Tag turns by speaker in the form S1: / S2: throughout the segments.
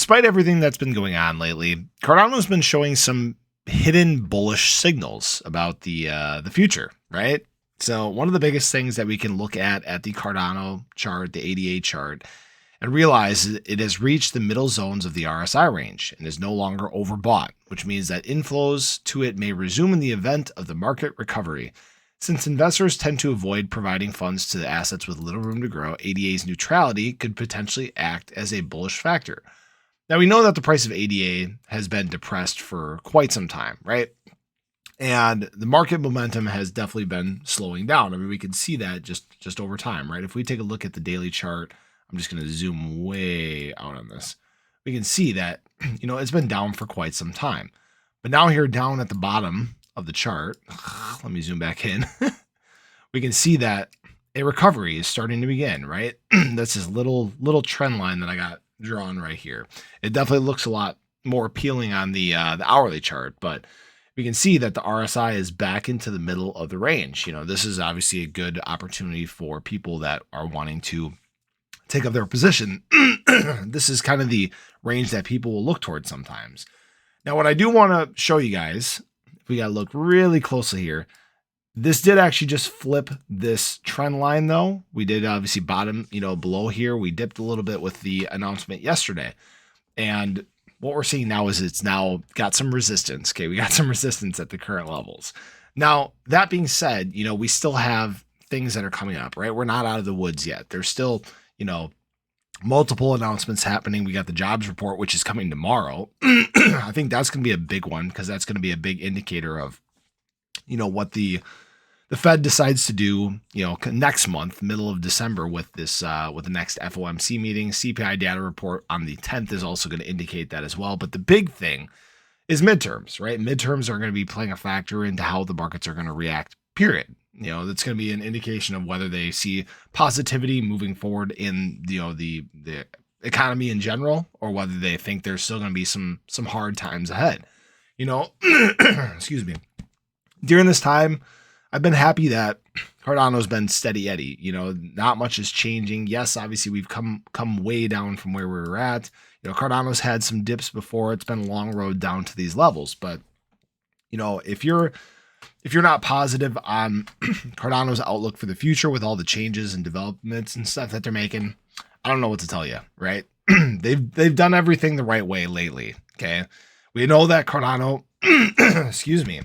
S1: despite everything that's been going on lately, Cardano's been showing some hidden bullish signals about the future, right? So one of the biggest things that we can look at the Cardano chart, the ADA chart, and realize it has reached the middle zones of the RSI range and is no longer overbought, which means that inflows to it may resume in the event of the market recovery. Since investors tend to avoid providing funds to the assets with little room to grow, ADA's neutrality could potentially act as a bullish factor. Now, we know that the price of ADA has been depressed for quite some time, right? And the market momentum has definitely been slowing down. I mean, we can see that just over time, right? If we take a look at the daily chart, I'm just going to zoom way out on this. We can see that, it's been down for quite some time. But now here down at the bottom of the chart, let me zoom back in. We can see that a recovery is starting to begin, right? That's this little trend line that I got drawn right here. It definitely looks a lot more appealing on the hourly chart, but we can see that the RSI is back into the middle of the range. This is obviously a good opportunity for people that are wanting to take up their position. This is kind of the range that people will look towards sometimes. Now, what I do want to show you guys, if we got to look really closely here, this did actually just flip this trend line though. We did obviously bottom, below here. We dipped a little bit with the announcement yesterday. And what we're seeing now is it's now got some resistance. Okay, we got some resistance at the current levels. Now, that being said, we still have things that are coming up, right? We're not out of the woods yet. There's still, multiple announcements happening. We got the jobs report, which is coming tomorrow. I think that's going to be a big one because that's going to be a big indicator of, what the Fed decides to do, next month, middle of December with this, with the next FOMC meeting. CPI data report on the 10th is also going to indicate that as well. But the big thing is midterms, right? Midterms are going to be playing a factor into how the markets are going to react, period. That's going to be an indication of whether they see positivity moving forward in, the economy in general, or whether they think there's still going to be some hard times ahead. Excuse me. During this time, I've been happy that Cardano's been steady Eddie. Not much is changing. Yes, obviously we've come way down from where we were at. Cardano's had some dips before. It's been a long road down to these levels. But, if you're not positive on Cardano's outlook for the future with all the changes and developments and stuff that they're making, I don't know what to tell you, right? They've done everything the right way lately. Okay. We know that Cardano, excuse me.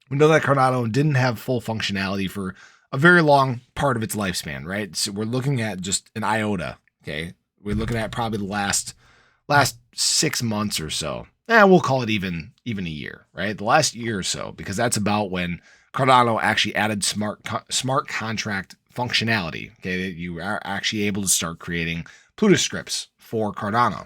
S1: We know that Cardano didn't have full functionality for a very long part of its lifespan, right? So we're looking at just an iota, okay? We're looking at probably the last 6 months or so. We'll call it even a year, right? The last year or so, because that's about when Cardano actually added smart contract functionality, okay? You are actually able to start creating Pluto scripts for Cardano.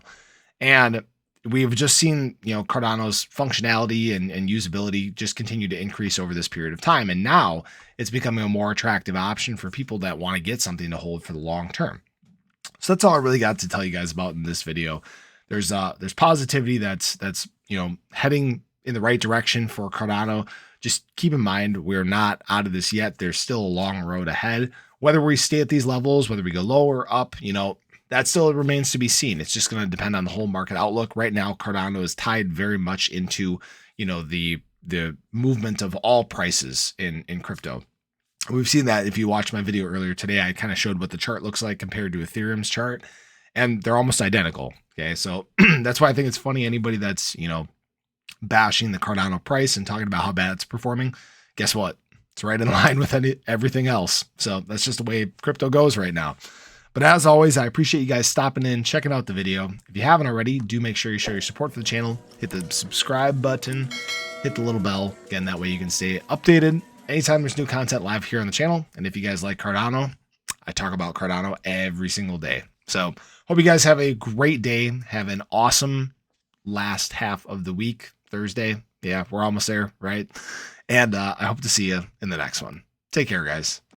S1: And we've just seen, Cardano's functionality and usability just continue to increase over this period of time. And now it's becoming a more attractive option for people that want to get something to hold for the long term. So that's all I really got to tell you guys about in this video. There's positivity that's heading in the right direction for Cardano. Just keep in mind, we're not out of this yet. There's still a long road ahead. Whether we stay at these levels, whether we go lower, up, that still remains to be seen. It's just going to depend on the whole market outlook. Right now, Cardano is tied very much into, the movement of all prices in crypto. We've seen that if you watched my video earlier today, I kind of showed what the chart looks like compared to Ethereum's chart, and they're almost identical. Okay. So that's why I think it's funny. Anybody that's, bashing the Cardano price and talking about how bad it's performing, guess what? It's right in line with everything else. So that's just the way crypto goes right now. But as always, I appreciate you guys stopping in, checking out the video. If you haven't already, do make sure you show your support for the channel. Hit the subscribe button, hit the little bell. Again, that way you can stay updated anytime there's new content live here on the channel. And if you guys like Cardano, I talk about Cardano every single day. So hope you guys have a great day. Have an awesome last half of the week, Thursday. Yeah, we're almost there, right? And I hope to see you in the next one. Take care, guys.